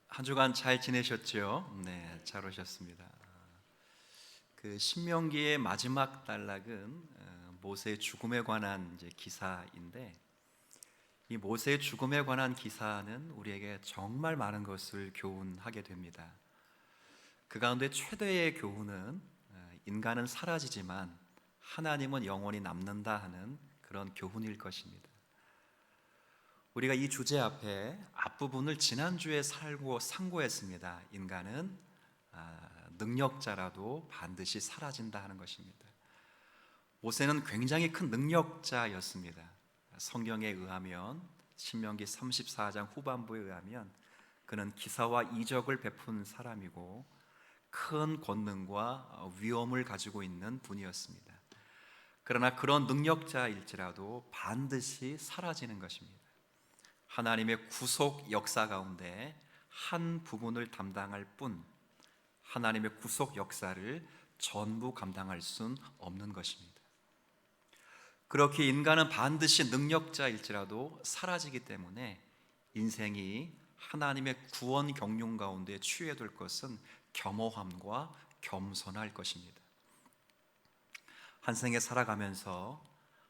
한 주간 잘 지내셨죠? 네, 잘 오셨습니다. 그 신명기의 마지막 단락은 모세의 죽음에 관한 이제 기사인데, 이 모세의 죽음에 관한 기사는 우리에게 정말 많은 것을 교훈하게 됩니다. 그 가운데 최대의 교훈은 인간은 사라지지만 하나님은 영원히 남는다 하는 그런 교훈일 것입니다. 우리가 이 주제 앞부분을 지난주에 상고했습니다. 인간은 능력자라도 반드시 사라진다 하는 것입니다. 모세는 굉장히 큰 능력자였습니다. 성경에 의하면 신명기 34장 후반부에 의하면 그는 기사와 이적을 베푼 사람이고 큰 권능과 위엄을 가지고 있는 분이었습니다. 그러나 그런 능력자일지라도 반드시 사라지는 것입니다. 하나님의 구속 역사 가운데 한 부분을 담당할 뿐 하나님의 구속 역사를 전부 감당할 수는 없는 것입니다. 그렇게 인간은 반드시 능력자일지라도 사라지기 때문에 인생이 하나님의 구원 경륜 가운데 취해둘 것은 겸허함과 겸손할 것입니다. 한 생에 살아가면서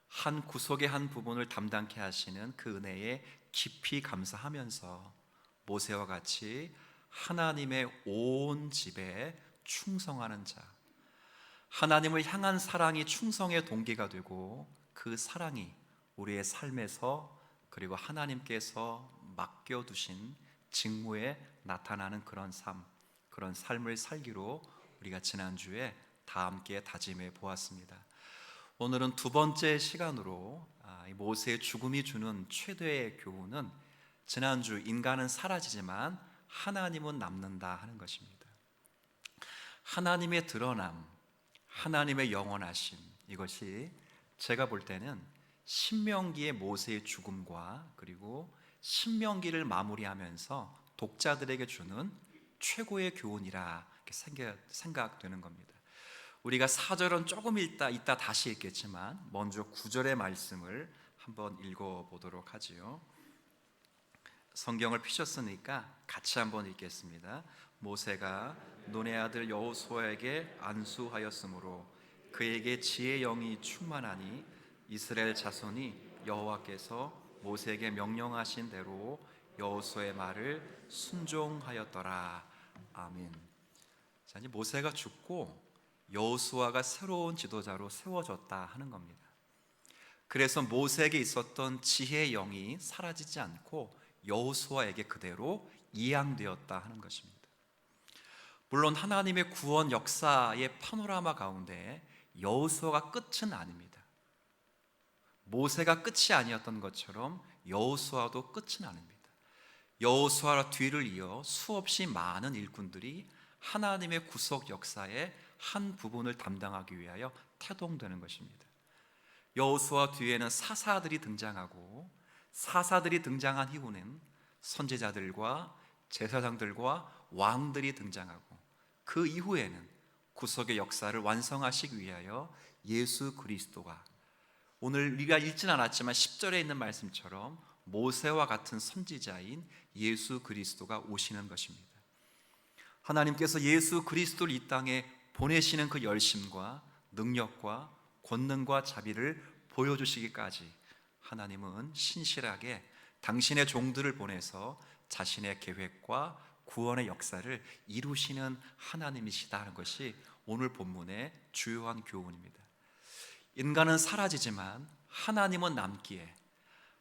한 구속의 한 부분을 담당케 하시는 그 은혜에 깊이 감사하면서 모세와 같이 하나님의 온 집에 충성하는 자, 하나님을 향한 사랑이 충성의 동기가 되고 그 사랑이 우리의 삶에서 그리고 하나님께서 맡겨두신 직무에 나타나는 그런 삶, 그런 삶을 살기로 우리가 지난주에 다 함께 다짐해 보았습니다. 오늘은 두 번째 시간으로 모세의 죽음이 주는 최대의 교훈은 지난주 인간은 사라지지만 하나님은 남는다 하는 것입니다. 하나님의 드러남, 하나님의 영원하심, 이것이 제가 볼 때는 신명기의 모세의 죽음과 그리고 신명기를 마무리하면서 독자들에게 주는 최고의 교훈이라 생각되는 겁니다. 우리가 4절은 조금 이따 다시 읽겠지만 먼저 9절의 말씀을 한번 읽어보도록 하지요. 성경을 피셨으니까 같이 한번 읽겠습니다. 모세가 눈의 아들 여호수아에게 안수하였으므로 그에게 지혜의 영이 충만하니 이스라엘 자손이 여호와께서 모세에게 명령하신 대로 여호수아의 말을 순종하였더라. 아멘. 자, 이제 모세가 죽고 여호수아가 새로운 지도자로 세워졌다 하는 겁니다. 그래서 모세에게 있었던 지혜의 영이 사라지지 않고 여호수아에게 그대로 이양되었다 하는 것입니다. 물론 하나님의 구원 역사의 파노라마 가운데 여호수아가 끝은 아닙니다. 모세가 끝이 아니었던 것처럼 여호수아도 끝은 아닙니다. 여호수아 뒤를 이어 수없이 많은 일꾼들이 하나님의 구속 역사의 한 부분을 담당하기 위하여 태동되는 것입니다. 여호수아 뒤에는 사사들이 등장하고 사사들이 등장한 이후는 선지자들과 제사장들과 왕들이 등장하고 그 이후에는 구속의 역사를 완성하시기 위하여 예수 그리스도가 오늘 우리가 읽진 않았지만 10절에 있는 말씀처럼 모세와 같은 선지자인 예수 그리스도가 오시는 것입니다. 하나님께서 예수 그리스도를 이 땅에 보내시는 그 열심과 능력과 권능과 자비를 보여주시기까지 하나님은 신실하게 당신의 종들을 보내서 자신의 계획과 구원의 역사를 이루시는 하나님이시다 하는 것이 오늘 본문의 주요한 교훈입니다. 인간은 사라지지만 하나님은 남기에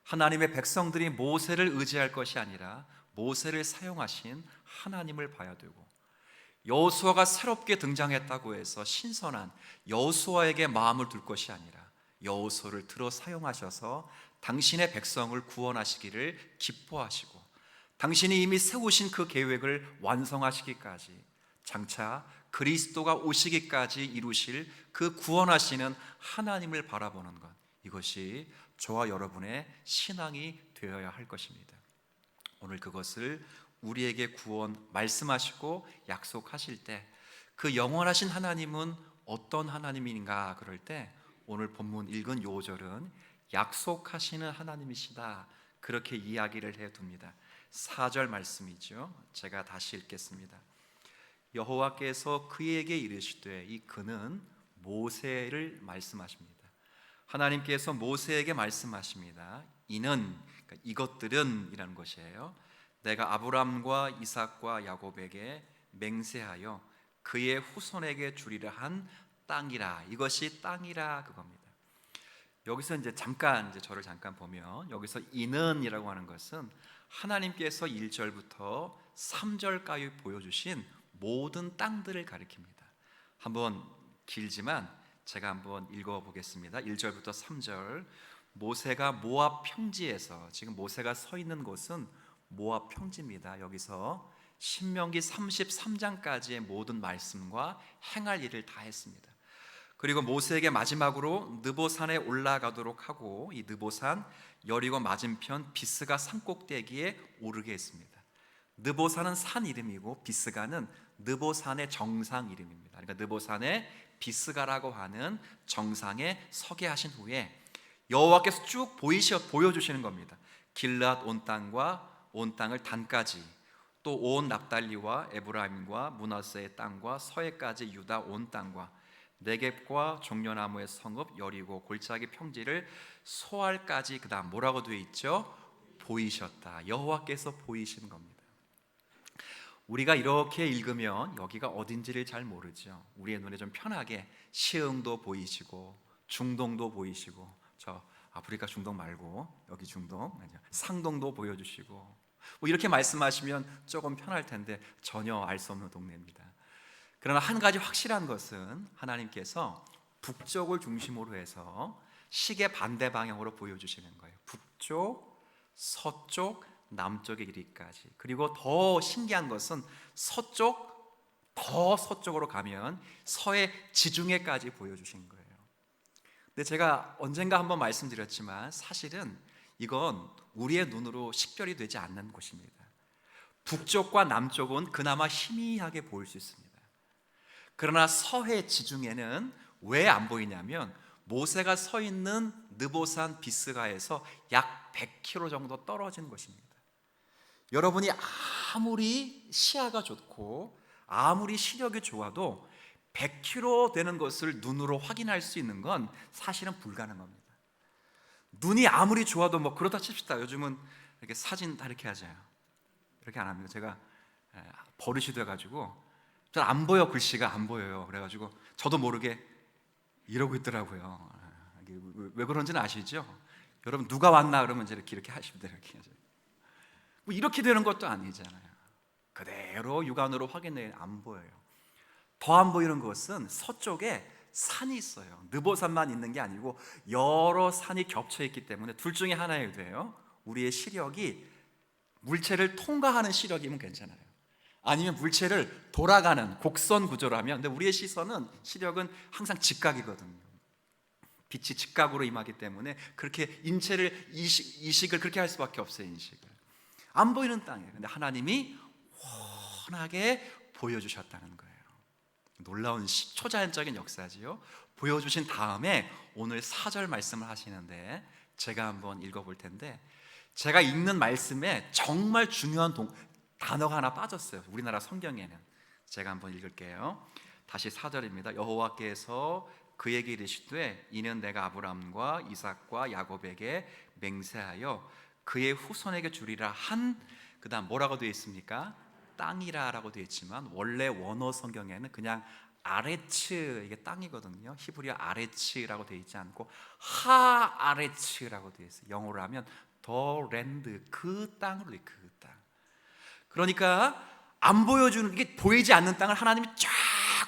하나님의 백성들이 모세를 의지할 것이 아니라 모세를 사용하신 하나님을 봐야 되고, 여호수아가 새롭게 등장했다고 해서 신선한 여호수아에게 마음을 둘 것이 아니라 여호수아를 들어 사용하셔서 당신의 백성을 구원하시기를 기뻐하시고 당신이 이미 세우신 그 계획을 완성하시기까지 장차 그리스도가 오시기까지 이루실 그 구원하시는 하나님을 바라보는 것, 이것이 저와 여러분의 신앙이 되어야 할 것입니다. 오늘 그것을 우리에게 구원 말씀하시고 약속하실 때 그 영원하신 하나님은 어떤 하나님인가 그럴 때 오늘 본문 읽은 요절은 약속하시는 하나님이시다, 그렇게 이야기를 해둡니다. 4절 말씀이죠. 제가 다시 읽겠습니다. 여호와께서 그에게 이르시되, 이 그는 모세를 말씀하십니다. 하나님께서 모세에게 말씀하십니다. 이는, 그러니까 이것들은 이라는 것이에요. 내가 아브람과 이삭과 야곱에게 맹세하여 그의 후손에게 주리라 한 땅이라. 이것이 땅이라 그겁니다. 여기서 이제 저를 잠깐 보면, 여기서 이는이라고 하는 것은 하나님께서 1절부터 3절까지 보여주신 모든 땅들을 가리킵니다. 한번 길지만 제가 한번 읽어보겠습니다. 1절부터 3절. 모세가 모압 평지에서, 지금 모세가 서 있는 곳은 모압 평지입니다. 여기서 신명기 33장까지의 모든 말씀과 행할 일을 다 했습니다. 그리고 모세에게 마지막으로 느보산에 올라가도록 하고, 이 느보산 여리고 맞은편 비스가 산꼭대기에 오르게 했습니다. 느보산은 산 이름이고 비스가는 느보산의 정상 이름입니다. 그러니까 느보산의 비스가라고 하는 정상에 서게 하신 후에 여호와께서 쭉 보여주시는 겁니다. 길앗 온 땅과 온 땅을 단까지, 또 온 납달리와 에브라임과 므낫세의 땅과 서해까지 유다 온 땅과 네겝과 종려나무의 성읍 여리고 골짜기 평지를 소알까지, 그 다음 뭐라고 되어 있죠? 보이셨다. 여호와께서 보이시는 겁니다. 우리가 이렇게 읽으면 여기가 어딘지를 잘 모르죠. 우리의 눈에 좀 편하게 시흥도 보이시고 중동도 보이시고, 저 아프리카 중동 말고 여기 중동, 상동도 보여주시고, 뭐 이렇게 말씀하시면 조금 편할 텐데 전혀 알 수 없는 동네입니다. 그러나 한 가지 확실한 것은 하나님께서 북쪽을 중심으로 해서 시계 반대 방향으로 보여주시는 거예요. 북쪽, 서쪽, 남쪽의 길이까지. 그리고 더 신기한 것은 더 서쪽으로 가면 서해 지중해까지 보여주신 거예요. 근데 제가 언젠가 한번 말씀드렸지만 사실은 이건 우리의 눈으로 식별이 되지 않는 곳입니다. 북쪽과 남쪽은 그나마 희미하게 보일 수 있습니다. 그러나 서해 지중해는 왜 안 보이냐면 모세가 서 있는 느보산 비스가에서 약 100km 정도 떨어진 곳입니다. 여러분이 아무리 시야가 좋고 아무리 시력이 좋아도 100km 되는 것을 눈으로 확인할 수 있는 건 사실은 불가능합니다. 눈이 아무리 좋아도 뭐 그렇다 칩시다. 요즘은 이렇게 사진 다 이렇게 하잖아요. 이렇게 안 합니다. 제가 버릇이 돼가지고 잘 안 보여, 글씨가 안 보여요. 그래가지고 저도 모르게 이러고 있더라고요. 왜 그런지는 아시죠? 여러분 누가 왔나 그러면 이렇게 하시면 돼요. 뭐 이렇게 되는 것도 아니잖아요. 그대로 육안으로 확인해 안 보여요. 더 안 보이는 것은 서쪽에 산이 있어요. 느보산만 있는 게 아니고 여러 산이 겹쳐 있기 때문에 둘 중에 하나여야 돼요. 우리의 시력이 물체를 통과하는 시력이면 괜찮아요. 아니면 물체를 돌아가는 곡선 구조라면, 근데 우리의 시력은 항상 직각이거든요. 빛이 직각으로 임하기 때문에 그렇게 인체를 이식을 그렇게 할 수밖에 없어요. 인식을 안 보이는 땅이에요. 근데 하나님이 훤하게 보여주셨다는 거예요. 놀라운 초자연적인 역사지요. 보여주신 다음에 오늘 4절 말씀을 하시는데 제가 한번 읽어볼 텐데, 제가 읽는 말씀에 정말 중요한 단어가 하나 빠졌어요. 우리나라 성경에는. 제가 한번 읽을게요. 다시 4절입니다. 여호와께서 그에게 이르시되, 이는 내가 아브람과 이삭과 야곱에게 맹세하여 그의 후손에게 주리라 한, 그 다음 뭐라고 되어 있습니까? 땅이라 라고 되어 있지만 원래 원어 성경에는 그냥 아레츠, 이게 땅이거든요. 히브리어 아레츠라고 되어 있지 않고 하아레츠라고 되어 있어요. 영어로 하면 더 랜드, 그 땅으로 돼, 그 땅. 그러니까 안 보여주는, 이게 보이지 않는 땅을 하나님이 쫙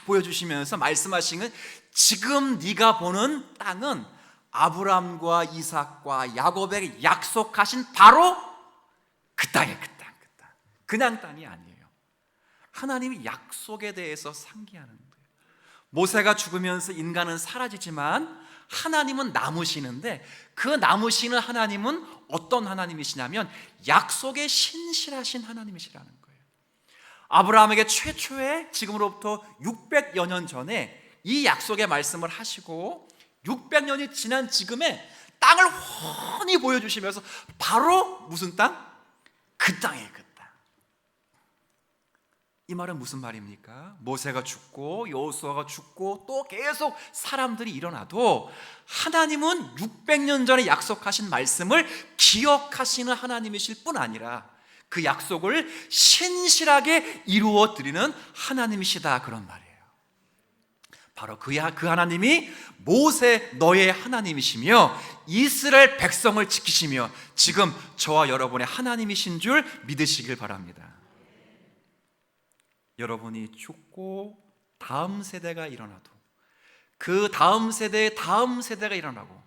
보여주시면서 말씀하시는, 지금 네가 보는 땅은 아브람과 이삭과 야곱에게 약속하신 바로 그 땅이에요. 그 땅. 그냥 땅이 아니에요. 하나님이 약속에 대해서 상기하는 거예요. 모세가 죽으면서 인간은 사라지지만 하나님은 남으시는데, 그 남으시는 하나님은 어떤 하나님이시냐면 약속에 신실하신 하나님이시라는 거예요. 아브라함에게 최초에 지금으로부터 600여 년 전에 이 약속의 말씀을 하시고 600년이 지난 지금에 땅을 훤히 보여주시면서 바로 무슨 땅? 그 땅이에요. 그 땅. 이 말은 무슨 말입니까? 모세가 죽고 여호수아가 죽고 또 계속 사람들이 일어나도 하나님은 600년 전에 약속하신 말씀을 기억하시는 하나님이실 뿐 아니라 그 약속을 신실하게 이루어 드리는 하나님이시다, 그런 말이에요. 바로 그 하나님이 모세 너의 하나님이시며 이스라엘 백성을 지키시며 지금 저와 여러분의 하나님이신 줄 믿으시길 바랍니다. 여러분이 죽고 다음 세대가 일어나도 그 다음 세대의 다음 세대가 일어나고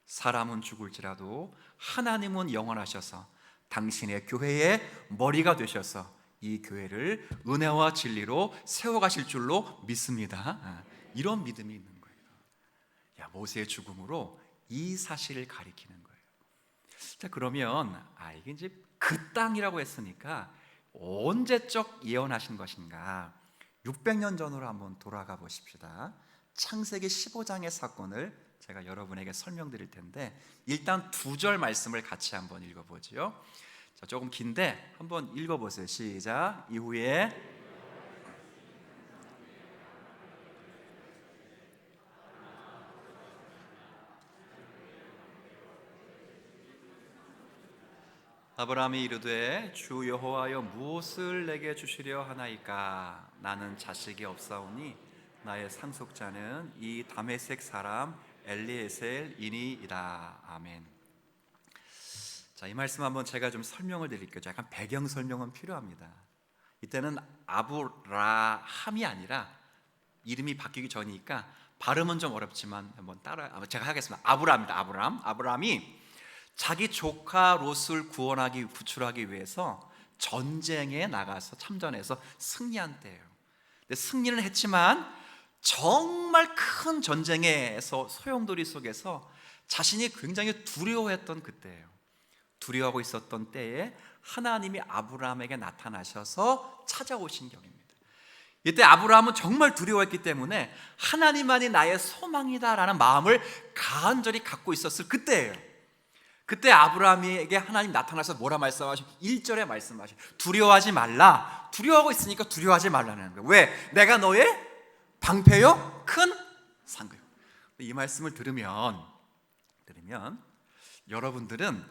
사람은 죽을지라도 하나님은 영원하셔서 당신의 교회의 머리가 되셔서 이 교회를 은혜와 진리로 세워가실 줄로 믿습니다. 이런 믿음이 있는 거예요. 모세의 죽음으로 이 사실을 가리키는 거예요. 자, 그러면 이게 이제 그 땅이라고 했으니까 언제적 예언하신 것인가? 600년 전으로 한번 돌아가 보십시다. 창세기 15장의 사건을 제가 여러분에게 설명드릴 텐데 일단 2절 말씀을 같이 한번 읽어보죠. 자, 조금 긴데 한번 읽어보세요. 시작. 이후에 아브라함이 이르되 주 여호와여 무엇을 내게 주시려 하나이까? 나는 자식이 없사오니 나의 상속자는 이 다메섹 사람 엘리에셀이니이다. 아멘. 자, 이 말씀 한번 제가 좀 설명을 드릴게요. 약간 배경 설명은 필요합니다. 이때는 아브라함이 아니라 이름이 바뀌기 전이니까 발음은 좀 어렵지만 한번 따라 제가 하겠습니다. 아브라함입니다. 아브라함이 자기 조카 롯을 구출하기 위해서 전쟁에 나가서 참전해서 승리한 때예요. 근데 승리는 했지만 정말 큰 전쟁에서 소용돌이 속에서 자신이 굉장히 두려워했던 그때예요. 두려워하고 있었던 때에 하나님이 아브라함에게 나타나셔서 찾아오신 격입니다. 이때 아브라함은 정말 두려워했기 때문에 하나님만이 나의 소망이다라는 마음을 간절히 갖고 있었을 그때예요. 그때 아브라함에게 하나님 나타나서 뭐라 말씀하시죠? 1절에 말씀하시죠. 두려워하지 말라. 두려워하고 있으니까 두려워하지 말라는 거예요. 왜? 내가 너의 방패요 큰 상급. 이 말씀을 들으면 여러분들은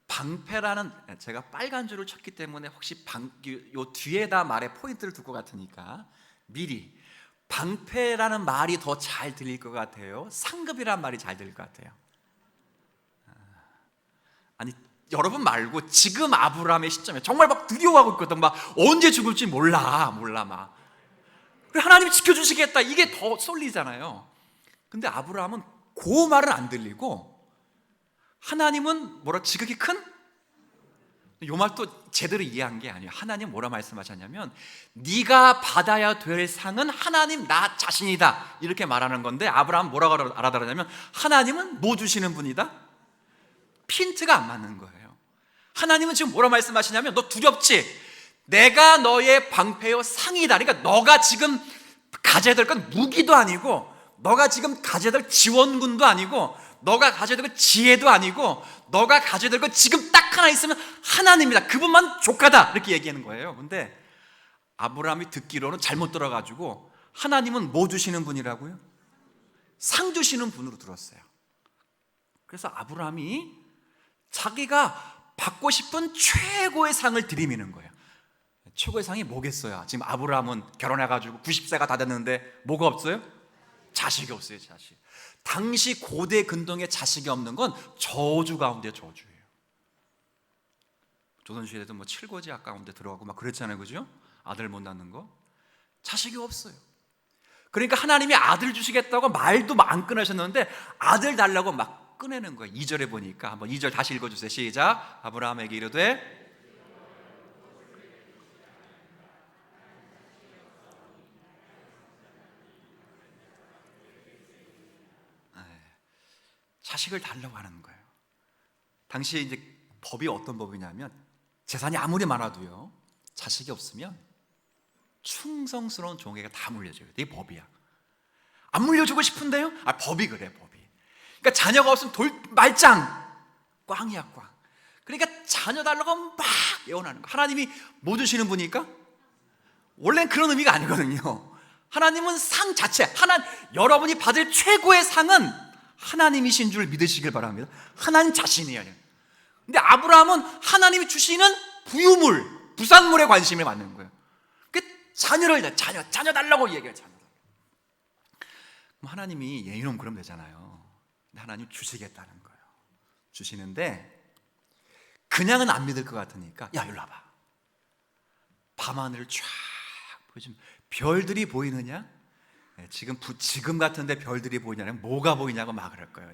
방패라는, 제가 빨간 줄을 쳤기 때문에 혹시 요 뒤에다 말에 포인트를 둘 것 같으니까 미리 방패라는 말이 더 잘 들릴 것 같아요? 상급이라는 말이 잘 들릴 것 같아요? 아니, 여러분 말고 지금 아브라함의 시점에 정말 막 두려워하고 있거든. 막 언제 죽을지 몰라 막. 하나님이 지켜주시겠다, 이게 더 쏠리잖아요. 근데 아브라함은 그 말은 안 들리고 하나님은 뭐라 지극히 큰? 이 말도 제대로 이해한 게 아니에요. 하나님 뭐라 말씀하셨냐면 네가 받아야 될 상은 하나님 나 자신이다, 이렇게 말하는 건데 아브라함은 뭐라고 알아들었냐면 하나님은 뭐 주시는 분이다? 핀트가 안 맞는 거예요. 하나님은 지금 뭐라 말씀하시냐면 너 두렵지? 내가 너의 방패요 상이다. 그러니까 너가 지금 가져야 될 건 무기도 아니고, 너가 지금 가져야 될 지원군도 아니고, 너가 가져야 될 건 지혜도 아니고, 너가 가져야 될 건 지금 딱 하나 있으면 하나님이다. 그분만 족하다. 이렇게 얘기하는 거예요. 근데 아브라함이 듣기로는 잘못 들어가지고 하나님은 뭐 주시는 분이라고요? 상 주시는 분으로 들었어요. 그래서 아브라함이 자기가 받고 싶은 최고의 상을 들이미는 거예요. 최고의 상이 뭐겠어요? 지금 아브라함은 결혼해가지고 90세가 다 됐는데 뭐가 없어요? 자식이 없어요. 자식. 당시 고대 근동에 자식이 없는 건 저주 가운데 저주예요. 조선시대도 뭐 칠거지 가운데 들어가고 막 그랬잖아요, 그죠? 아들 못 낳는 거. 자식이 없어요. 그러니까 하나님이 아들 주시겠다고 말도 안 끊으셨는데 아들 달라고 막 꺼내는 거예요. 2절에 보니까 한번 2절 다시 읽어주세요. 시작. 아브라함에게 이르되 자식을 달라고 하는 거예요. 당시에 이제 법이 어떤 법이냐면 재산이 아무리 많아도요 자식이 없으면 충성스러운 종에게 다 물려줘요. 이게 법이야. 안 물려주고 싶은데요? 법이 그래, 법이. 그러니까 자녀가 없으면 말짱, 꽝이야 꽝. 그러니까 자녀 달라고 막 애원하는 거. 하나님이 뭐 주시는 분이니까? 원래는 그런 의미가 아니거든요. 하나님은 상 자체, 여러분이 받을 최고의 상은 하나님이신 줄 믿으시길 바랍니다. 하나님 자신이에요. 근데 아브라함은 하나님이 주시는 부유물, 부산물에 관심을 갖는 거예요. 자녀 달라고 얘기해요. 자녀. 그럼 하나님이 이놈 그럼 되잖아요. 근데 하나님 주시겠다는 거예요. 주시는데 그냥은 안 믿을 것 같으니까 야, 일로 와봐. 밤하늘을 쫙 보여주면 별들이 보이느냐? 지금 같은데 별들이 보이냐면 뭐가 보이냐고 막 그럴 거예요.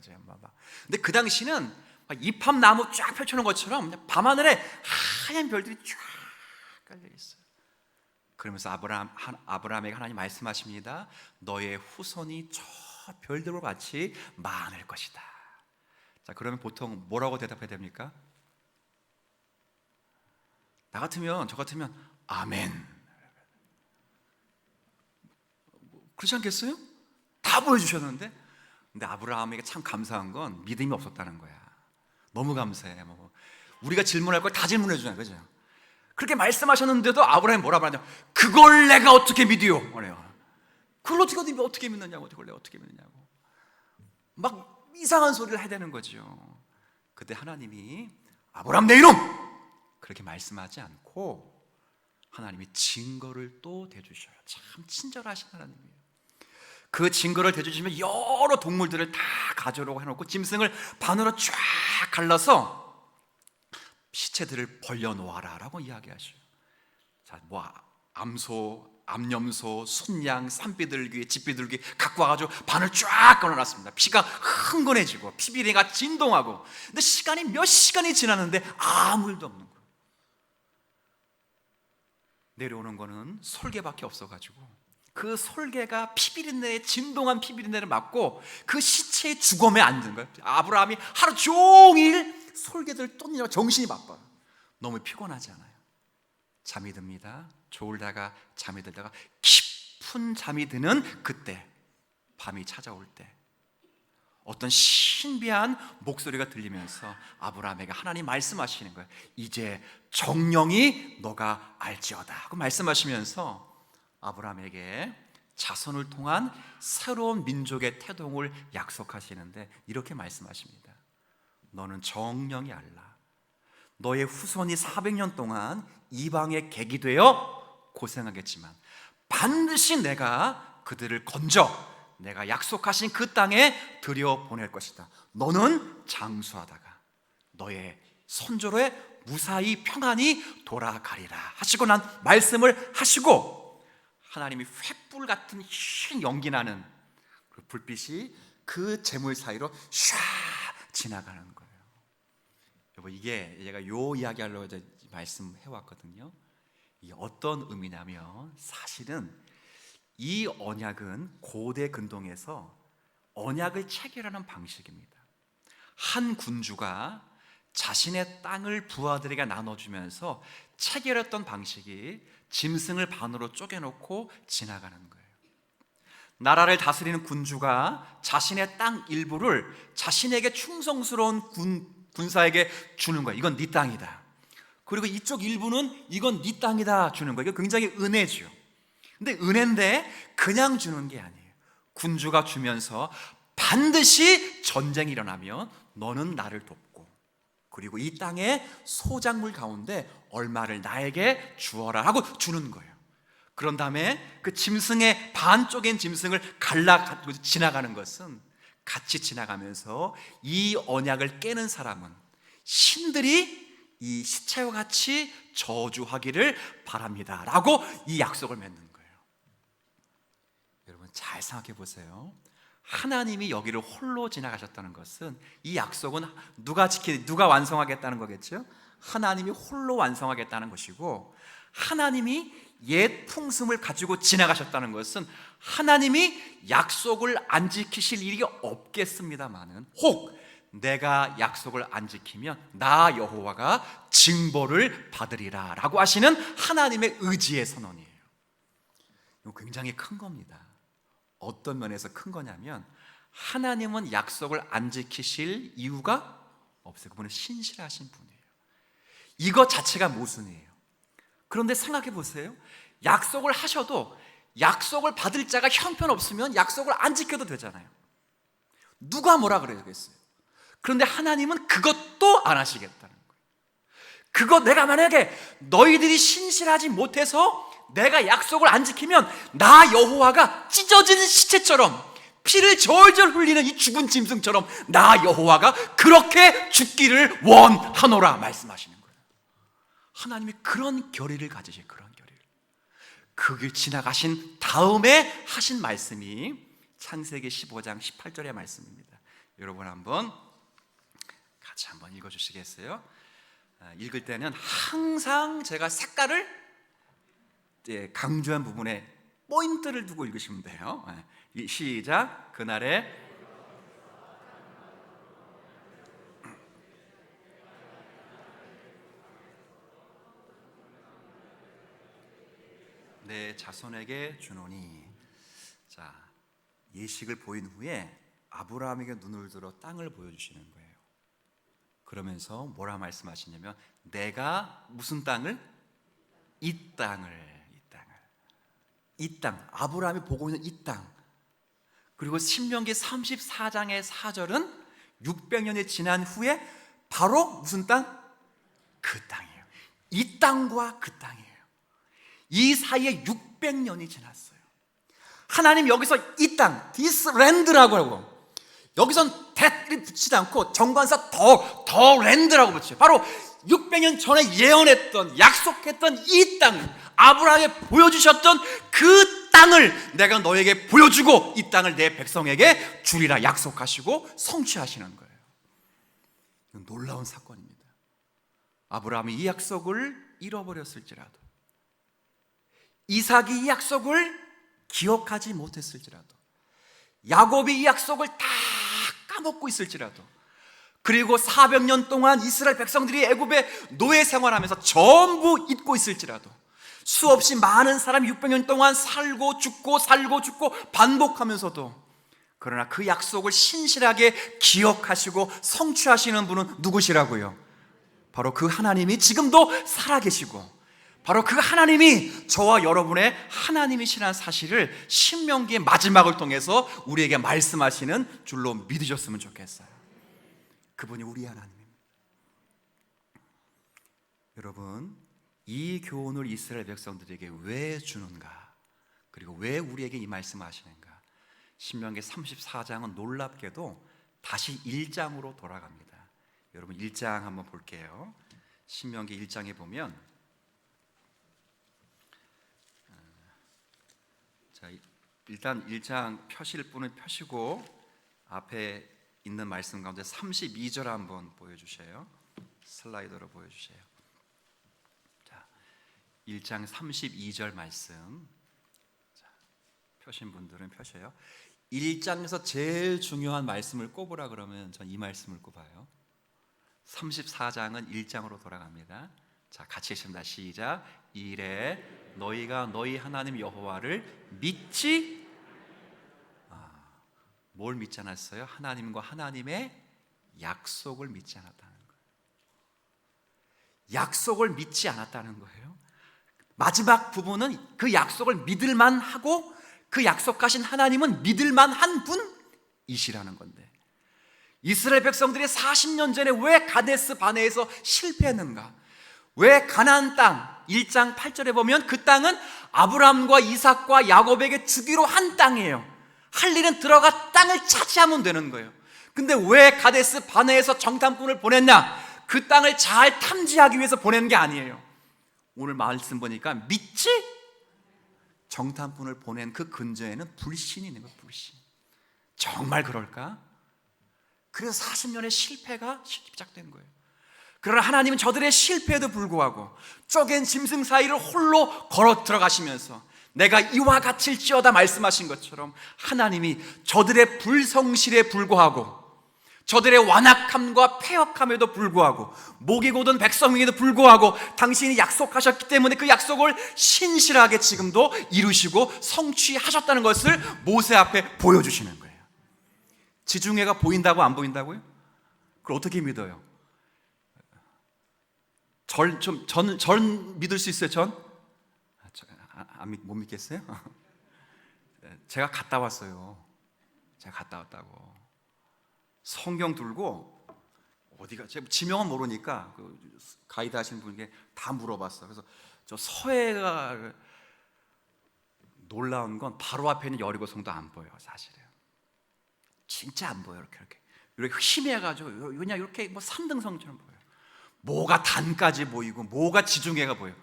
근데 그 당시는 이팝나무 쫙 펼쳐놓은 것처럼 밤하늘에 하얀 별들이 쫙 깔려 있어요. 그러면서 아브라함에게 하나님 말씀하십니다. 너의 후손이 저 별들과 같이 많을 것이다. 자, 그러면 보통 뭐라고 대답해야 됩니까? 저 같으면 아멘. 그렇지 않겠어요? 다 보여주셨는데. 근데 아브라함에게 참 감사한 건 믿음이 없었다는 거야. 너무 감사해. 우리가 질문할 걸 다 질문해 주잖아요, 그죠? 그렇게 말씀하셨는데도 아브라함이 뭐라 말하냐? 그걸 내가 어떻게 믿어요? 그걸 어떻게 믿느냐고? 그걸 내가 어떻게 믿느냐고? 막 이상한 소리를 해야 되는 거죠. 그때 하나님이 아브라함 내 이놈! 그렇게 말씀하지 않고 하나님이 증거를 또 대주셔요. 참 친절하신 하나님이에요. 그 증거를 대주시면 여러 동물들을 다 가져오라고 해놓고 짐승을 반으로 쫙 갈라서 시체들을 벌려놓아라 라고 이야기하셔요. 자, 암소, 암염소, 순양, 산비둘기, 집비둘기 갖고 와가지고 반을 쫙 걸어놨습니다. 피가 흥건해지고 피비린내가 진동하고. 근데 몇 시간이 지났는데 아무 일도 없는 거예요. 내려오는 거는 솔개밖에 없어가지고 그 솔개가 진동한 피비린내를 맡고 그 시체의 주검에 앉은 거예요. 아브라함이 하루 종일 솔개들 쫓느라고 정신이 바빠요. 너무 피곤하지 않아요? 잠이 듭니다. 졸다가 잠이 들다가 깊은 잠이 드는 그때, 밤이 찾아올 때 어떤 신비한 목소리가 들리면서 아브라함에게 하나님 말씀하시는 거예요. 이제 정령이 너가 알지어다 하고 말씀하시면서 아브라함에게 자손을 통한 새로운 민족의 태동을 약속하시는데 이렇게 말씀하십니다. 너는 정령이 알라. 너의 후손이 400년 동안 이방의 객이 되어 고생하겠지만 반드시 내가 그들을 건져 내가 약속하신 그 땅에 들여보낼 것이다. 너는 장수하다가 너의 선조로에 무사히 평안히 돌아가리라 하시고 난 말씀을 하시고 하나님이 횃불 같은 흰 연기 나는 그 불빛이 그 재물 사이로 샤 지나가는 거예요. 여보, 이게 제가 요 이야기하려고 말씀해 왔거든요. 이게 어떤 의미냐면 사실은 이 언약은 고대 근동에서 언약을 체결하는 방식입니다. 한 군주가 자신의 땅을 부하들에게 나눠주면서 체결했던 방식이 짐승을 반으로 쪼개놓고 지나가는 거예요. 나라를 다스리는 군주가 자신의 땅 일부를 자신에게 충성스러운 군사에게 주는 거예요. 이건 네 땅이다. 그리고 이쪽 일부는 이건 네 땅이다 주는 거예요. 이거 굉장히 은혜죠. 근데 은혜인데 그냥 주는 게 아니에요. 군주가 주면서 반드시 전쟁이 일어나면 너는 나를 돕고 그리고 이 땅의 소작물 가운데 얼마를 나에게 주어라 하고 주는 거예요. 그런 다음에 그 짐승의 반쪽인 짐승을 갈라 지나가는 것은 같이 지나가면서 이 언약을 깨는 사람은 신들이 이 시체와 같이 저주하기를 바랍니다 라고 이 약속을 맺는 거예요. 여러분 잘 생각해 보세요. 하나님이 여기를 홀로 지나가셨다는 것은 이 약속은 누가 완성하겠다는 거겠죠? 하나님이 홀로 완성하겠다는 것이고 하나님이 옛 풍습을 가지고 지나가셨다는 것은 하나님이 약속을 안 지키실 일이 없겠습니다마는 혹 내가 약속을 안 지키면 나 여호와가 징벌을 받으리라 라고 하시는 하나님의 의지의 선언이에요. 이거 굉장히 큰 겁니다. 어떤 면에서 큰 거냐면 하나님은 약속을 안 지키실 이유가 없어요. 그분은 신실하신 분이에요. 이것 자체가 모순이에요. 그런데 생각해 보세요. 약속을 하셔도 약속을 받을 자가 형편없으면 약속을 안 지켜도 되잖아요. 누가 뭐라 그러겠어요? 그런데 하나님은 그것도 안 하시겠다는 거예요. 내가 만약에 너희들이 신실하지 못해서 내가 약속을 안 지키면 나 여호와가 찢어지는 시체처럼 피를 절절 흘리는 이 죽은 짐승처럼 나 여호와가 그렇게 죽기를 원하노라 말씀하시는 거예요. 하나님이 그런 결의를 가지신, 그런 결의를. 그 길 지나가신 다음에 하신 말씀이 창세기 15장 18절의 말씀입니다. 여러분 같이 한번 읽어주시겠어요? 읽을 때는 항상 제가 색깔을 강조한 부분에 포인트를 두고 읽으시면 돼요. 시작. 그날에 내 자손에게 주노니. 자, 예식을 보인 후에 아브라함에게 눈을 들어 땅을 보여주시는 거예요. 그러면서 뭐라 말씀하시냐면 내가 무슨 땅을? 이 땅, 아브라함이 보고 있는 이 땅. 그리고 신명기 34장의 4절은 600년이 지난 후에 바로 무슨 땅? 그 땅이에요. 이 땅과 그 땅이에요. 이 사이에 600년이 지났어요. 하나님 여기서 이 땅, this land라고 하고, 여기선 that을 붙이지 않고 정관사 더 land라고 붙여요. 바로 600년 전에 예언했던, 약속했던 이 땅, 아브라함에게 보여주셨던 그 땅을 내가 너에게 보여주고 이 땅을 내 백성에게 주리라 약속하시고 성취하시는 거예요. 이건 놀라운 사건입니다. 아브라함이 이 약속을 잃어버렸을지라도, 이삭이 이 약속을 기억하지 못했을지라도, 야곱이 이 약속을 다 까먹고 있을지라도, 그리고 400년 동안 이스라엘 백성들이 애굽의 노예 생활하면서 전부 잊고 있을지라도, 수없이 많은 사람이 600년 동안 살고 죽고 반복하면서도, 그러나 그 약속을 신실하게 기억하시고 성취하시는 분은 누구시라고요? 바로 그 하나님이 지금도 살아계시고, 바로 그 하나님이 저와 여러분의 하나님이시라는 사실을 신명기의 마지막을 통해서 우리에게 말씀하시는 줄로 믿으셨으면 좋겠어요. 그분이 우리 하나님입니다. 여러분, 이 교훈을 이스라엘 백성들에게 왜 주는가? 그리고 왜 우리에게 이 말씀을 하시는가? 신명기 34장은 놀랍게도 다시 1장으로 돌아갑니다. 여러분 1장 한번 볼게요. 신명기 1장에 보면, 자, 일단 1장 펴실 분은 펴시고 앞에 있는 말씀 가운데 32절 한번 보여주세요. 슬라이더로 보여주세요. 자, 1장 32절 말씀. 자, 펴신 분들은 펴셔요. 1장에서 제일 중요한 말씀을 꼽으라 그러면 전 이 말씀을 꼽아요. 34장은 1장으로 돌아갑니다. 자, 같이 읽습니다. 시작. 이래 너희가 너희 하나님 여호와를 믿지, 뭘 믿지 않았어요? 하나님과 하나님의 약속을 믿지 않았다는 거예요. 약속을 믿지 않았다는 거예요. 마지막 부분은 그 약속을 믿을만 하고 그 약속하신 하나님은 믿을만 한 분이시라는 건데, 이스라엘 백성들이 40년 전에 왜 가데스 바네에서 실패했는가? 왜 가나안 땅 1장 8절에 보면 그 땅은 아브라함과 이삭과 야곱에게 주기로 한 땅이에요. 할 일은 들어가 땅을 차지하면 되는 거예요. 근데 왜 가데스 바네에서 정탐꾼을 보냈냐? 그 땅을 잘 탐지하기 위해서 보낸 게 아니에요. 오늘 말씀 보니까 믿지? 정탐꾼을 보낸 그 근저에는 불신이 있는 거예요. 불신. 정말 그럴까? 그래서 40년의 실패가 시작된 거예요. 그러나 하나님은 저들의 실패에도 불구하고 쪼갠 짐승 사이를 홀로 걸어 들어가시면서 내가 이와 같을지어다 말씀하신 것처럼 하나님이 저들의 불성실에 불구하고, 저들의 완악함과 패역함에도 불구하고, 목이 곧은 백성에게도 불구하고 당신이 약속하셨기 때문에 그 약속을 신실하게 지금도 이루시고 성취하셨다는 것을 모세 앞에 보여주시는 거예요. 지중해가 보인다고 안 보인다고요? 그걸 어떻게 믿어요? 절 믿을 수 있어요? 못 믿겠어요? 제가 갔다 왔어요. 제가 갔다 왔다고. 성경 들고 어디가, 제가 지명은 모르니까 그 가이드 하시는 분에게 다 물어봤어. 그래서 저 서해가 놀라운 건 바로 앞에 있는 여리고성도 안 보여요. 사실은 진짜 안 보여요. 이렇게 희미해가지고 그냥 이렇게 뭐 산등성처럼 보여요. 뭐가 단까지 보이고 뭐가 지중해가 보여요.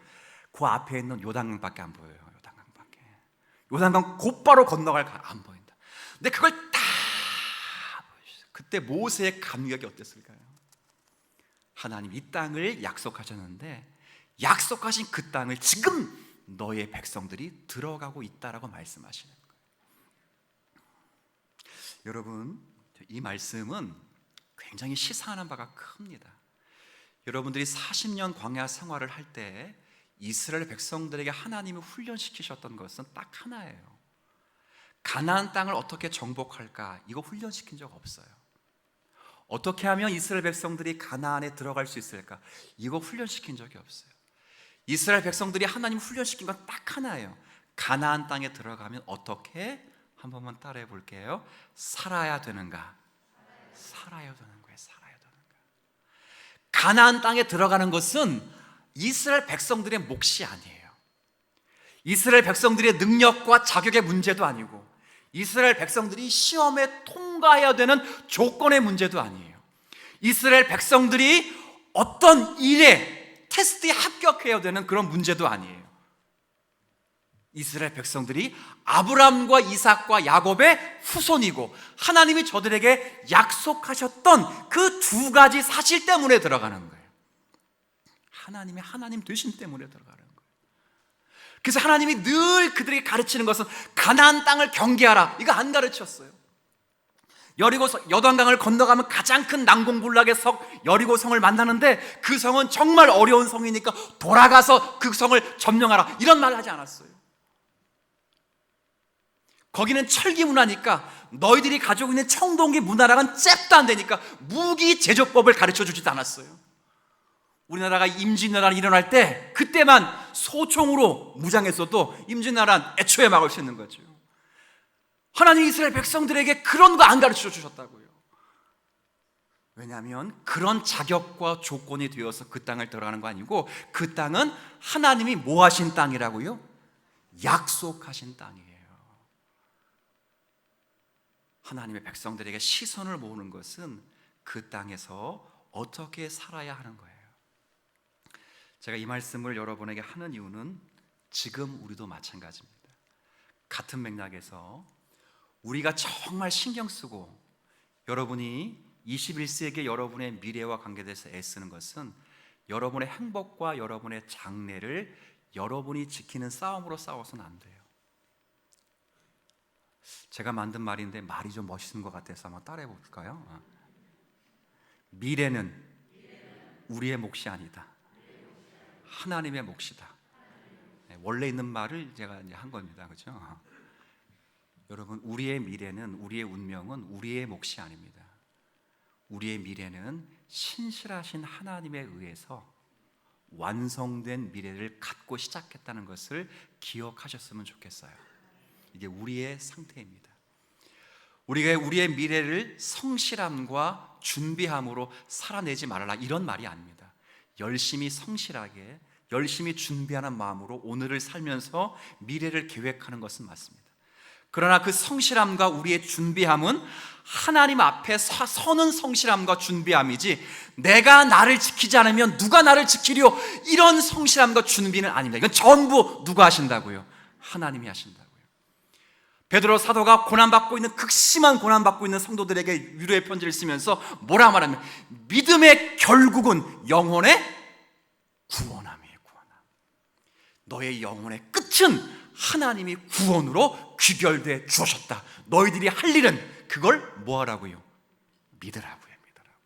그 앞에 있는 요단강밖에 안 보여요. 요단강 곧바로 건너갈 안 보인다. 근데 그걸 다 보여주세요. 그때 모세의 감격이 어땠을까요? 하나님 이 땅을 약속하셨는데 약속하신 그 땅을 지금 너의 백성들이 들어가고 있다라고 말씀하시는 거예요. 여러분, 이 말씀은 굉장히 시사하는 바가 큽니다. 여러분들이 40년 광야 생활을 할 때 이스라엘 백성들에게 하나님이 훈련시키셨던 것은 딱 하나예요. 가나안 땅을 어떻게 정복할까? 이거 훈련시킨 적 없어요. 어떻게 하면 이스라엘 백성들이 가나안에 들어갈 수 있을까? 이거 훈련시킨 적이 없어요. 이스라엘 백성들이 하나님 훈련시킨 건 딱 하나예요. 가나안 땅에 들어가면 어떻게? 한 번만 따라해 볼게요. 살아야 되는가? 살아야 되는 거예요. 살아야 되는 거예요. 가나안 땅에 들어가는 것은 이스라엘 백성들의 몫이 아니에요. 이스라엘 백성들의 능력과 자격의 문제도 아니고 이스라엘 백성들이 시험에 통과해야 되는 조건의 문제도 아니에요. 이스라엘 백성들이 어떤 일에 테스트에 합격해야 되는 그런 문제도 아니에요. 이스라엘 백성들이 아브람과 이삭과 야곱의 후손이고 하나님이 저들에게 약속하셨던 그 두 가지 사실 때문에 들어가는 거예요. 하나님의 하나님 되심 때문에 들어가는 거예요. 그래서 하나님이 늘 그들에게 가르치는 것은 가나안 땅을 경계하라, 이거 안 가르쳤어요. 여단강을 건너가면 가장 큰 난공불락의 성 여리고성을 만나는데 그 성은 정말 어려운 성이니까 돌아가서 그 성을 점령하라, 이런 말을 하지 않았어요. 거기는 철기 문화니까 너희들이 가지고 있는 청동기 문화랑은 잽도 안 되니까 무기 제조법을 가르쳐 주지도 않았어요. 우리나라가 임진왜란이 일어날 때 그때만 소총으로 무장했어도 임진왜란 애초에 막을 수 있는 거죠. 하나님 이스라엘 백성들에게 그런 거 안 가르쳐 주셨다고요. 왜냐하면 그런 자격과 조건이 되어서 그 땅을 들어가는 거 아니고 그 땅은 하나님이 뭐 하신 땅이라고요? 약속하신 땅이에요. 하나님의 백성들에게 시선을 모으는 것은 그 땅에서 어떻게 살아야 하는 거예요. 제가 이 말씀을 여러분에게 하는 이유는 지금 우리도 마찬가지입니다. 같은 맥락에서 우리가 정말 신경 쓰고 여러분이 21세기 여러분의 미래와 관계돼서 애쓰는 것은 여러분의 행복과 여러분의 장래를 여러분이 지키는 싸움으로 싸워서는 안 돼요. 제가 만든 말인데 말이 좀 멋있는 것 같아서 한번 따라해 볼까요? 미래는 우리의 몫이 아니다. 하나님의 몫이다. 원래 있는 말을 제가 이제 한 겁니다. 그렇죠? 여러분, 우리의 미래는, 우리의 운명은 우리의 몫이 아닙니다. 우리의 미래는 신실하신 하나님에 의해서 완성된 미래를 갖고 시작했다는 것을 기억하셨으면 좋겠어요. 이게 우리의 상태입니다. 우리가 우리의 미래를 성실함과 준비함으로 살아내지 말아라, 이런 말이 아닙니다. 열심히 성실하게 열심히 준비하는 마음으로 오늘을 살면서 미래를 계획하는 것은 맞습니다. 그러나 그 성실함과 우리의 준비함은 하나님 앞에 서는 성실함과 준비함이지 내가 나를 지키지 않으면 누가 나를 지키려, 이런 성실함과 준비는 아닙니다. 이건 전부 누가 하신다고요? 하나님이 하신다고요. 베드로 사도가 고난받고 있는, 극심한 고난받고 있는 성도들에게 위로의 편지를 쓰면서 뭐라 말하면 믿음의 결국은 영혼의 구원함이에요. 구원함. 너의 영혼의 끝은 하나님이 구원으로 귀결돼 주셨다. 너희들이 할 일은 그걸 뭐 하라고요? 믿으라고요. 믿으라고요.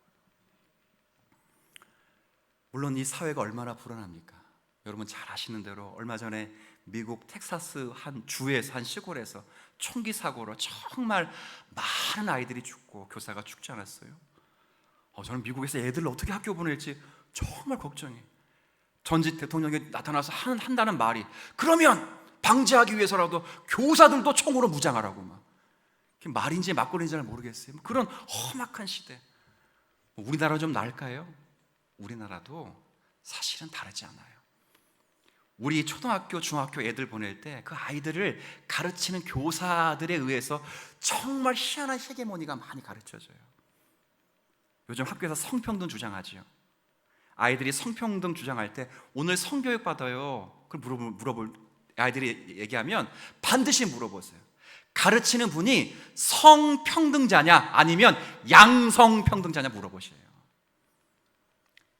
물론 이 사회가 얼마나 불안합니까? 여러분 잘 아시는 대로 얼마 전에 미국 텍사스 한 주에서, 한 시골에서 총기 사고로 정말 많은 아이들이 죽고 교사가 죽지 않았어요? 저는 미국에서 애들을 어떻게 학교 보낼지 정말 걱정해요. 전직 대통령이 나타나서 한다는 말이, 그러면 방지하기 위해서라도 교사들도 총으로 무장하라고, 막 그게 말인지 막걸리인지 잘 모르겠어요. 그런 험악한 시대. 우리나라 좀 나을까요? 우리나라도 사실은 다르지 않아요. 우리 초등학교, 중학교 애들 보낼 때 그 아이들을 가르치는 교사들에 의해서 정말 희한한 헤게모니가 많이 가르쳐져요. 요즘 학교에서 성평등 주장하지요. 아이들이 성평등 주장할 때 오늘 성교육 받아요. 그걸 물어볼 아이들이 얘기하면 반드시 물어보세요. 가르치는 분이 성평등자냐 아니면 양성평등자냐 물어보세요.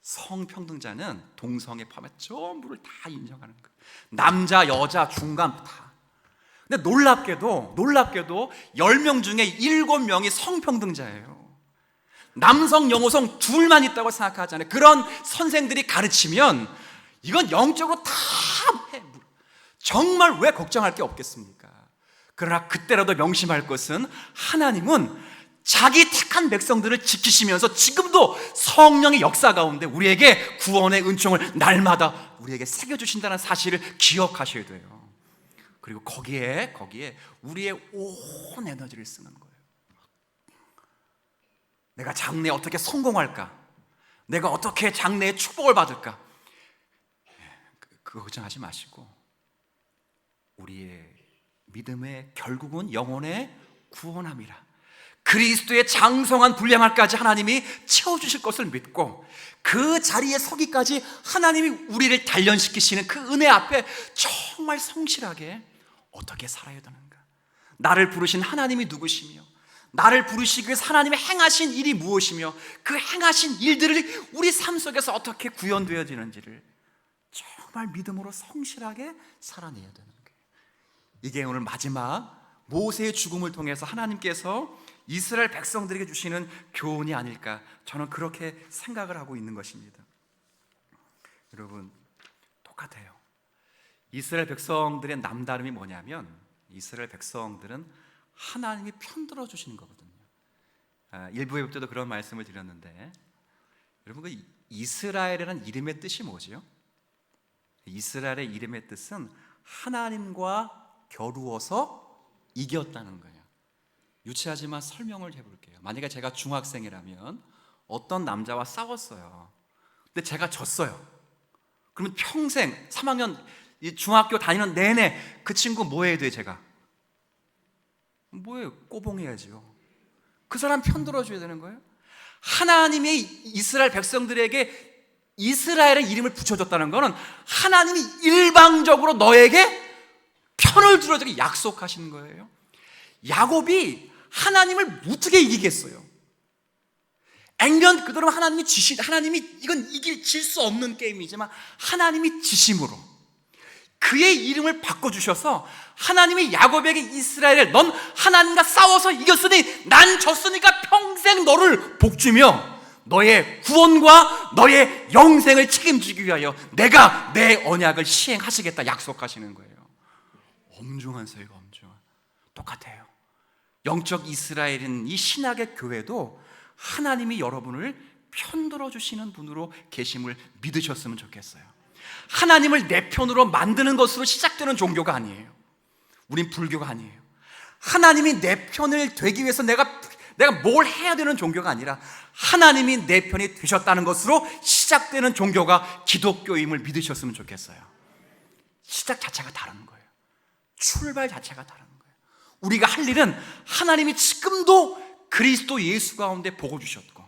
성평등자는 동성애 포함해 전부를 다 인정하는 거예요. 남자, 여자, 중간 다. 근데 놀랍게도 10명 중에 7명이 성평등자예요. 남성, 여성 둘만 있다고 생각하잖아요. 그런 선생들이 가르치면 이건 영적으로 다 해. 정말 왜 걱정할 게 없겠습니까? 그러나 그때라도 명심할 것은 하나님은 자기 택한 백성들을 지키시면서 지금도 성령의 역사 가운데 우리에게 구원의 은총을 날마다 우리에게 새겨주신다는 사실을 기억하셔야 돼요. 그리고 거기에 우리의 온 에너지를 쓰는 거예요. 내가 장래에 어떻게 성공할까? 내가 어떻게 장래에 축복을 받을까? 그거 걱정하지 마시고 우리의 믿음의 결국은 영혼의 구원함이라, 그리스도의 장성한 분량할까지 하나님이 채워주실 것을 믿고 그 자리에 서기까지 하나님이 우리를 단련시키시는 그 은혜 앞에 정말 성실하게 어떻게 살아야 되는가? 나를 부르신 하나님이 누구시며 나를 부르시기 위해서 하나님의 행하신 일이 무엇이며 그 행하신 일들을 우리 삶 속에서 어떻게 구현되어지는지를 정말 믿음으로 성실하게 살아내야 되는 거예요. 이게 오늘 마지막 모세의 죽음을 통해서 하나님께서 이스라엘 백성들에게 주시는 교훈이 아닐까, 저는 그렇게 생각을 하고 있는 것입니다. 여러분, 똑같아요. 이스라엘 백성들의 남다름이 뭐냐면 이스라엘 백성들은 하나님이 편들어 주시는 거거든요. 일부 예배 때도 그런 말씀을 드렸는데, 여러분 그 이스라엘이라는 이름의 뜻이 뭐죠? 이스라엘의 이름의 뜻은 하나님과 겨루어서 이겼다는 거예요. 유치하지만 설명을 해볼게요. 만약에 제가 중학생이라면 어떤 남자와 싸웠어요. 근데 제가 졌어요. 그러면 평생 3학년 중학교 다니는 내내 그 친구 뭐 해야 돼요? 제가 뭐예요? 꼬봉해야죠. 그 사람 편들어줘야 되는 거예요. 하나님이 이스라엘 백성들에게 이스라엘의 이름을 붙여줬다는 것은 하나님이 일방적으로 너에게 편을 들어주기 약속하시는 거예요. 야곱이 하나님을 어떻게 이기겠어요? 액면 그대로 하나님이 이건 질 수 없는 게임이지만 하나님이 지심으로 그의 이름을 바꿔주셔서 하나님이 야곱에게 이스라엘을 넌 하나님과 싸워서 이겼으니 난 졌으니까 평생 너를 복주며 너의 구원과 너의 영생을 책임지기 위하여 내가 내 언약을 시행하시겠다 약속하시는 거예요. 엄중한 사회가 엄중한. 똑같아요. 영적 이스라엘인 이 신약의 교회도 하나님이 여러분을 편들어 주시는 분으로 계심을 믿으셨으면 좋겠어요. 하나님을 내 편으로 만드는 것으로 시작되는 종교가 아니에요. 우린 불교가 아니에요. 하나님이 내 편을 되기 위해서 내가 뭘 해야 되는 종교가 아니라 하나님이 내 편이 되셨다는 것으로 시작되는 종교가 기독교임을 믿으셨으면 좋겠어요. 시작 자체가 다른 거예요. 출발 자체가 다른 거예요. 우리가 할 일은 하나님이 지금도 그리스도 예수 가운데 복을 주셨고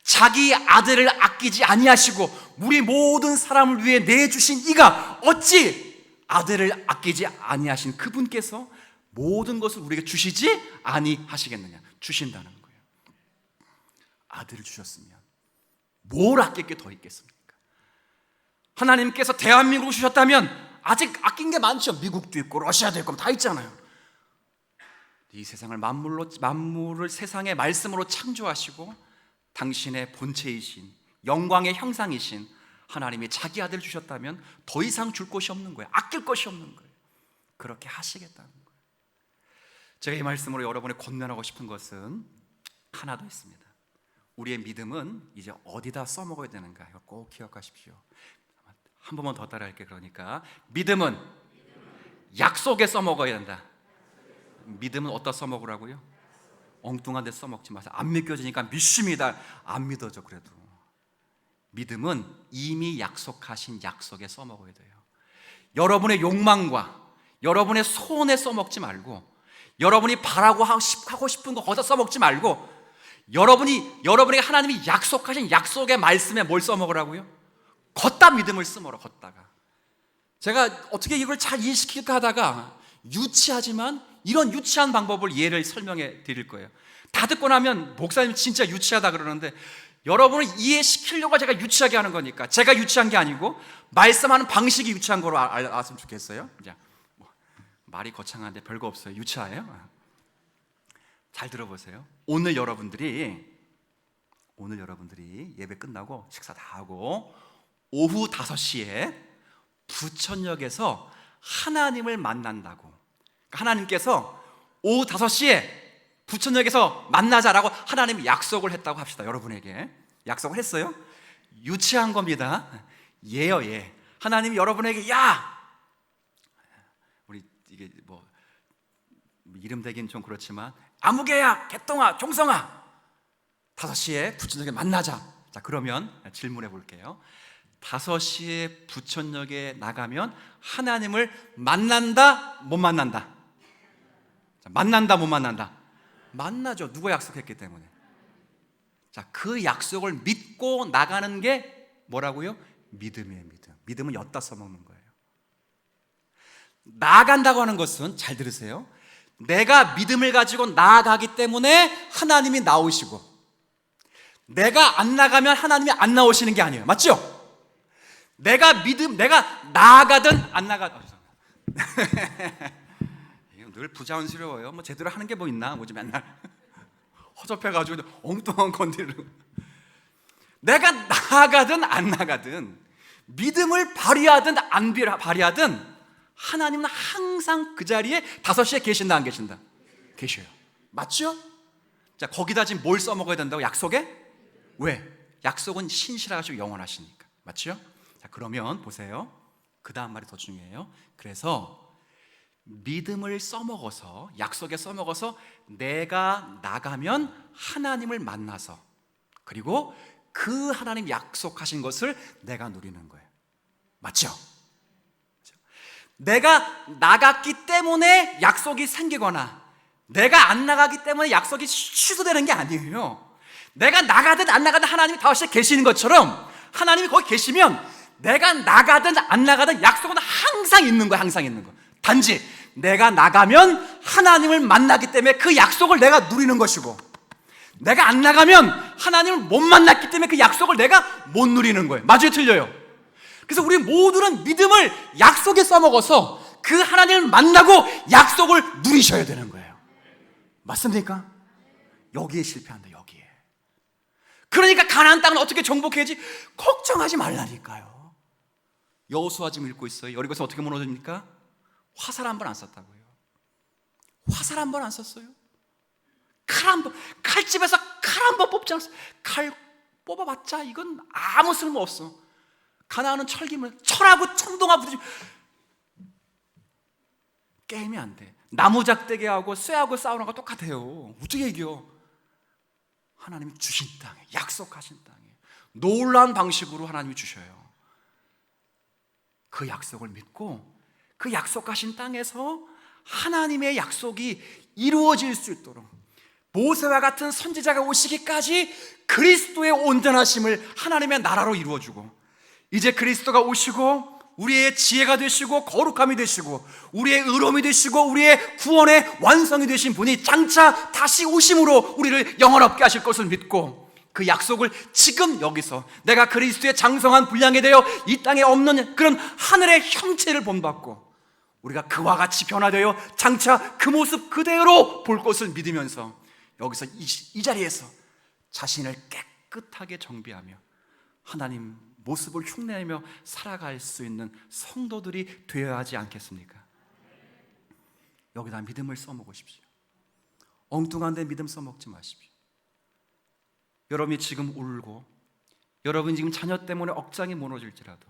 자기 아들을 아끼지 아니하시고 우리 모든 사람을 위해 내주신 이가 어찌 아들을 아끼지 아니하신 그분께서 모든 것을 우리에게 주시지 아니하시겠느냐? 주신다는 거예요. 아들을 주셨으면 뭘 아낄 게 더 있겠습니까? 하나님께서 대한민국을 주셨다면 아직 아낀 게 많죠. 미국도 있고 러시아도 있고 다 있잖아요. 이 세상을 만물을 세상의 말씀으로 창조하시고 당신의 본체이신 영광의 형상이신 하나님이 자기 아들을 주셨다면 더 이상 줄 것이 없는 거예요. 아낄 것이 없는 거예요. 그렇게 하시겠다는 거예요. 제가 이 말씀으로 여러분에 권면하고 싶은 것은 하나 더 있습니다. 우리의 믿음은 이제 어디다 써먹어야 되는가, 이거 꼭 기억하십시오. 한 번만 더 따라할게요. 그러니까 믿음은 약속에 써먹어야 된다. 믿음은 어디다 써먹으라고요? 엉뚱한 데 써먹지 마세요. 안 믿겨지니까 믿습니다. 안 믿어져. 그래도 믿음은 이미 약속하신 약속에 써먹어야 돼요. 여러분의 욕망과 여러분의 소원에 써먹지 말고, 여러분이 바라고 하고 싶은 거 거기다 써먹지 말고, 여러분에게 하나님이 약속하신 약속의 말씀에 뭘 써먹으라고요? 걷다 믿음을 써먹으라. 걷다가. 제가 어떻게 이걸 잘 이해시킬까 하다가 유치하지만 이런 유치한 방법을 예를 설명해 드릴 거예요. 다 듣고 나면 목사님 진짜 유치하다 그러는데, 여러분을 이해시키려고 제가 유치하게 하는 거니까, 제가 유치한 게 아니고 말씀하는 방식이 유치한 거로 알았으면 좋겠어요. 이제 말이 거창한데 별거 없어요. 유치하예요. 잘 들어보세요. 오늘 여러분들이 예배 끝나고 식사 다 하고 오후 5시에 부천역에서 하나님을 만난다고, 그러니까 하나님께서 오후 5시에 부천역에서 만나자라고 하나님이 약속을 했다고 합시다. 여러분에게 약속을 했어요. 유치한 겁니다. 예요, 예. 하나님이 여러분에게, 야, 우리 이게 뭐 이름 대긴 좀 그렇지만, 아무개야, 개똥아, 종성아, 5시에 부천역에 만나자. 자, 그러면 질문해 볼게요. 5시에 부천역에 나가면 하나님을 만난다, 못 만난다? 자, 만난다, 못 만난다? 만나죠. 누가 약속했기 때문에. 자, 그 약속을 믿고 나가는 게 뭐라고요? 믿음이에요. 믿음은 엿다 써먹는 거예요. 나아간다고 하는 것은, 잘 들으세요, 내가 믿음을 가지고 나아가기 때문에 하나님이 나오시고, 내가 안 나가면 하나님이 안 나오시는 게 아니에요. 맞죠? 내가 나아가든 안 나가든 늘 부자연스러워요. 뭐 제대로 하는 게 뭐 있나? 뭐지 맨날 허접해가지고 엉뚱한 건드리고. 내가 나아가든 안 나가든, 믿음을 발휘하든 안 발휘하든, 하나님은 항상 그 자리에 5시에 계신다, 안 계신다? 계셔요. 맞죠? 자, 거기다 지금 뭘 써먹어야 된다고? 약속에? 왜? 약속은 신실하시고 영원하시니까. 맞죠? 자, 그러면 보세요. 그 다음 말이 더 중요해요. 그래서 믿음을 써먹어서, 약속에 써먹어서 내가 나가면 하나님을 만나서, 그리고 그 하나님 약속하신 것을 내가 누리는 거예요. 맞죠? 내가 나갔기 때문에 약속이 생기거나, 내가 안 나가기 때문에 약속이 취소되는 게 아니에요. 내가 나가든 안 나가든 하나님이 5시에 계시는 것처럼, 하나님이 거기 계시면 내가 나가든 안 나가든 약속은 항상 있는 거예요. 항상 있는 거. 단지 내가 나가면 하나님을 만나기 때문에 그 약속을 내가 누리는 것이고, 내가 안 나가면 하나님을 못 만났기 때문에 그 약속을 내가 못 누리는 거예요. 맞아요, 틀려요? 그래서 우리 모두는 믿음을 약속에 써먹어서 그 하나님을 만나고 약속을 누리셔야 되는 거예요. 맞습니까? 여기에 실패한다. 여기에. 그러니까 가나안 땅은 어떻게 정복해야지 걱정하지 말라니까요. 여호수아 지금 읽고 있어요. 여리고에서 어떻게 무너집니까? 화살 한 번 안 썼다고요. 화살 한 번 안 썼어요. 칼집에서 칼 한 번 뽑지 않았어요. 칼 뽑아봤자 이건 아무 쓸모 없어. 가나안은 철하고 청동하고 부딪히면 게임이 안 돼. 나무작대기하고 쇠하고 싸우는 거 똑같아요. 어떻게 이겨? 하나님이 주신 땅에, 약속하신 땅에 놀라운 방식으로 하나님이 주셔요. 그 약속을 믿고 그 약속하신 땅에서 하나님의 약속이 이루어질 수 있도록, 모세와 같은 선지자가 오시기까지 그리스도의 온전하심을 하나님의 나라로 이루어주고, 이제 그리스도가 오시고 우리의 지혜가 되시고 거룩함이 되시고 우리의 의로움이 되시고 우리의 구원의 완성이 되신 분이 장차 다시 오심으로 우리를 영원롭게 하실 것을 믿고, 그 약속을 지금 여기서 내가 그리스도의 장성한 분량이 되어 이 땅에 없는 그런 하늘의 형체를 본받고, 우리가 그와 같이 변화되어 장차 그 모습 그대로 볼 것을 믿으면서 여기서 이 자리에서 자신을 깨끗하게 정비하며 하나님 모습을 흉내내며 살아갈 수 있는 성도들이 되어야 하지 않겠습니까? 여기다 믿음을 써먹으십시오. 엉뚱한 데 믿음 써먹지 마십시오. 여러분이 지금 울고 여러분이 지금 자녀 때문에 억장이 무너질지라도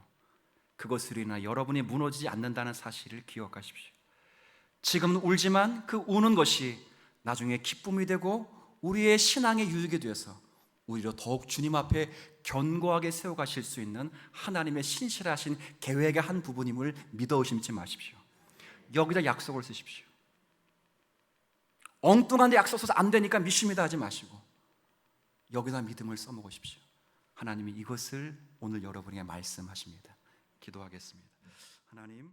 그것으로 인하여 여러분이 무너지지 않는다는 사실을 기억하십시오. 지금은 울지만 그 우는 것이 나중에 기쁨이 되고 우리의 신앙의 유익이 되어서 오히려 더욱 주님 앞에 견고하게 세워가실 수 있는 하나님의 신실하신 계획의 한 부분임을 믿어 의심치 마십시오. 여기다 약속을 쓰십시오. 엉뚱한 데 약속 써서 안 되니까 믿습니다 하지 마시고 여기다 믿음을 써먹으십시오. 하나님이 이것을 오늘 여러분에게 말씀하십니다. 기도하겠습니다. 하나님,